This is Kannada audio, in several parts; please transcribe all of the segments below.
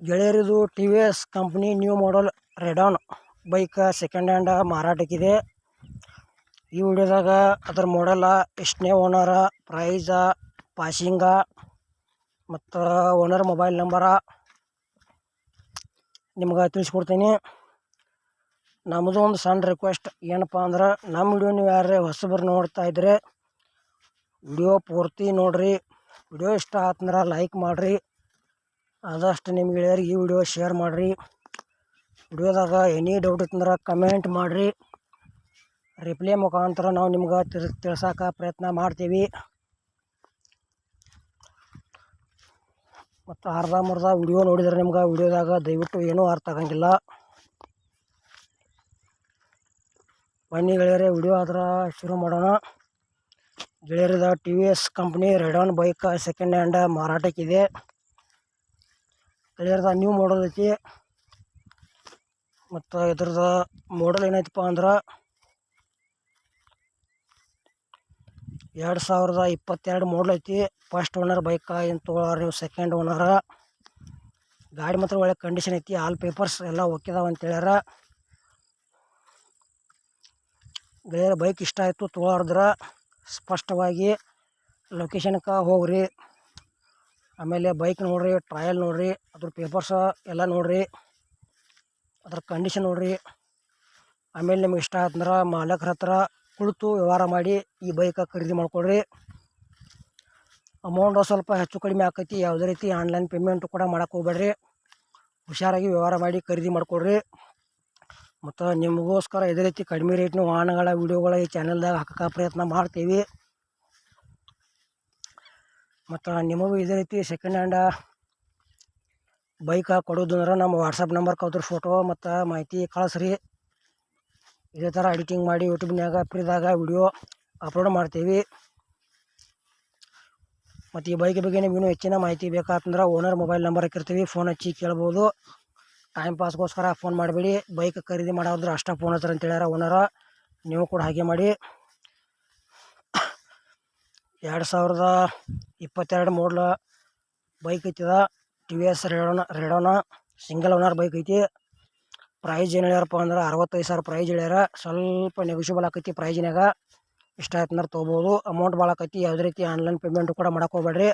ಗೆಳೆಯರಿದು T V S company new model Radeon bike second hand ಮಾರಾಟಕ್ಕಿದೆ. ಈ ವಿಡಿಯೋದಾಗ ಅದರ ಮಾಡೆಲ್ಲ, ಎಷ್ಟನೇ ಓನರ, ಪ್ರೈಸ, ಪಾಸಿಂಗ ಮತ್ತು ಓನರ್ ಮೊಬೈಲ್ ನಂಬರ ನಿಮ್ಗೆ ತಿಳಿಸ್ಕೊಡ್ತೀನಿ. ನಮ್ಮದು ಒಂದು ಸಣ್ಣ ರಿಕ್ವೆಸ್ಟ್ ಏನಪ್ಪ ಅಂದ್ರೆ, ನಮ್ಮ ವಿಡಿಯೋ ನೀವು ಯಾರೇ ಹೊಸಬರು ನೋಡ್ತಾ ಇದ್ರೆ ವಿಡಿಯೋ ಪೂರ್ತಿ ನೋಡ್ರಿ. ವಿಡಿಯೋ ಇಷ್ಟ ಆತಂದ್ರೆ ಲೈಕ್ ಮಾಡಿರಿ. ಆದಷ್ಟು ನಿಮ್ಮ ಗೆಳೆಯರಿಗೆ ಈ ವಿಡಿಯೋ ಶೇರ್ ಮಾಡಿರಿ. ವಿಡಿಯೋದಾಗ ಎನಿ ಡೌಟ್ ಇತ್ತಂದ್ರೆ ಕಮೆಂಟ್ ಮಾಡಿರಿ. ರಿಪ್ಲೈ ಮುಖಾಂತರ ನಾವು ನಿಮ್ಗೆ ತಿಳ್ಸೋಕೆ ಪ್ರಯತ್ನ ಮಾಡ್ತೀವಿ. ಮತ್ತು ಅರ್ಧಂಬರ್ಧ ವಿಡಿಯೋ ನೋಡಿದ್ರೆ ನಿಮ್ಗೆ ವಿಡಿಯೋದಾಗ ದಯವಿಟ್ಟು ಏನೂ ಅರ್ಥ ಆಗಂಗಿಲ್ಲ. ಬನ್ನಿ ಗೆಳೆಯರೇ, ವಿಡಿಯೋ ಆದ್ರೆ ಶುರು ಮಾಡೋಣ. ಗೆಳೆಯರದ T V S company Radeon bike second hand ಮಾರಾಟಕ್ಕಿದೆ. ಗೆಳೆಯರದ ನ್ಯೂ ಮಾಡಲ್ ಐತಿ. ಮತ್ತು ಇದ್ರದ ಮಾಡಲ್ ಏನೈತಪ್ಪ ಅಂದ್ರೆ 2022 ಮಾಡಲ್ ಐತಿ. ಫಸ್ಟ್ ಓನರ್ ಬೈಕ್ ಏನು ತೊಗೊಳೋರು ನೀವು ಸೆಕೆಂಡ್ ಓನರ. ಗಾಡಿ ಮಾತ್ರ ಒಳ್ಳೆ ಕಂಡೀಷನ್ ಐತಿ. ಆಲ್ ಪೇಪರ್ಸ್ ಎಲ್ಲ ಓಕೆದಾವ ಅಂತ ಹೇಳ್ಯಾರ. ಗೆಳೆಯರ ಬೈಕ್ ಇಷ್ಟ ಆಯಿತು ತೊಗೊಳೋದ್ರ ಸ್ಪಷ್ಟವಾಗಿ ಲೊಕೇಶನ್ಗೆ ಹೋಗ್ರಿ. ಆಮೇಲೆ ಬೈಕ್ ನೋಡ್ರಿ, ಟ್ರಯಲ್ ನೋಡ್ರಿ, ಅದ್ರ ಪೇಪರ್ಸ್ ಎಲ್ಲ ನೋಡ್ರಿ, ಅದ್ರ ಕಂಡೀಷನ್ ನೋಡ್ರಿ. ಆಮೇಲೆ ನಿಮ್ಗೆ ಇಷ್ಟ ಆಯ್ತಂದ್ರೆ ಮಾಲಕರ ಹತ್ರ ಕುಳಿತು ವ್ಯವಹಾರ ಮಾಡಿ ಈ ಬೈಕ್ ಖರೀದಿ ಮಾಡ್ಕೊಳ್ರಿ. ಅಮೌಂಟ್ ಸ್ವಲ್ಪ ಹೆಚ್ಚು ಕಡಿಮೆ ಆಕೈತಿ. ಯಾವುದೇ ರೀತಿ ಆನ್ಲೈನ್ ಪೇಮೆಂಟ್ ಕೂಡ ಮಾಡೋಕೆ ಹೋಗ್ಬೇಡ್ರಿ. ಹುಷಾರಾಗಿ ವ್ಯವಹಾರ ಮಾಡಿ ಖರೀದಿ ಮಾಡ್ಕೊಳ್ರಿ. ಮತ್ತು ನಿಮಗೋಸ್ಕರ ಇದೇ ರೀತಿ ಕಡಿಮೆ ರೇಟ್ನ ವಾಹನಗಳ ವಿಡಿಯೋಗಳ ಈ ಚಾನಲ್ದಾಗ ಹಾಕೋಕೆ ಪ್ರಯತ್ನ ಮಾಡ್ತೀವಿ. ಮತ್ತು ನಿಮಗೂ ಇದೇ ರೀತಿ ಸೆಕೆಂಡ್ ಹ್ಯಾಂಡ ಬೈಕ್ ಕೊಡೋದು ಅಂದ್ರೆ ನಮ್ಮ ವಾಟ್ಸಪ್ ನಂಬರ್ಗೆ ಅದ್ರ ಫೋಟೋ ಮತ್ತು ಮಾಹಿತಿ ಕಳಿಸ್ರಿ. ಇದೇ ಥರ ಎಡಿಟಿಂಗ್ ಮಾಡಿ ಯೂಟ್ಯೂಬ್ನಾಗ ಫ್ರೀದಾಗ ವಿಡಿಯೋ ಅಪ್ಲೋಡ್ ಮಾಡ್ತೀವಿ. ಮತ್ತು ಈ ಬೈಕ್ ಬಗ್ಗೆ ನಿಮಗೂ ಹೆಚ್ಚಿನ ಮಾಹಿತಿ ಬೇಕಾತಂದ್ರೆ ಓನರ್ ಮೊಬೈಲ್ ನಂಬರ್ ಹಾಕಿರ್ತೀವಿ, ಫೋನ್ ಹಚ್ಚಿ ಕೇಳ್ಬೋದು. ಟೈಮ್ ಪಾಸ್ಗೋಸ್ಕರ ಫೋನ್ ಮಾಡಬೇಡಿ. ಬೈಕ್ ಖರೀದಿ ಮಾಡೋದ್ರೆ ಅಷ್ಟೇ ಫೋನ್ ಹಚ್ತಾರೆ ಅಂತ ಹೇಳ್ಯಾರ ಓನರ. ನೀವು ಕೂಡ ಹಾಗೆ ಮಾಡಿ. 2022 ಮಾಡಲ್ ಬೈಕ್ ಐತಿದ. T V S Radeon single owner bike ಐತಿ. ಪ್ರೈಸ್ ಏನು ಹೇಳ್ಯಾರಪ್ಪ ಅಂದ್ರೆ 65,000 ಪ್ರೈಸ್ ಹೇಳ್ಯಾರ. ಸ್ವಲ್ಪ ನೆಗೋಷಿಯಬಲ್ ಆಕೈತಿ ಪ್ರೈಜಿನಾಗ. ಇಷ್ಟ ಆಯ್ತು ಅಂದ್ರೆ ತೊಗೋಬೋದು. ಅಮೌಂಟ್ ಭಾಳ ಆಕೈತಿ. ಯಾವುದೇ ರೀತಿ ಆನ್ಲೈನ್ ಪೇಮೆಂಟ್ ಕೂಡ ಮಾಡೋಕೆ ಹೋಗ್ಬೇಡ್ರಿ.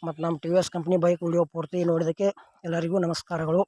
ಮತ್ತು ನಮ್ಮ T V S company bike video ಪೂರ್ತಿ ನೋಡಿದ್ದಕ್ಕೆ ಎಲ್ಲರಿಗೂ ನಮಸ್ಕಾರಗಳು.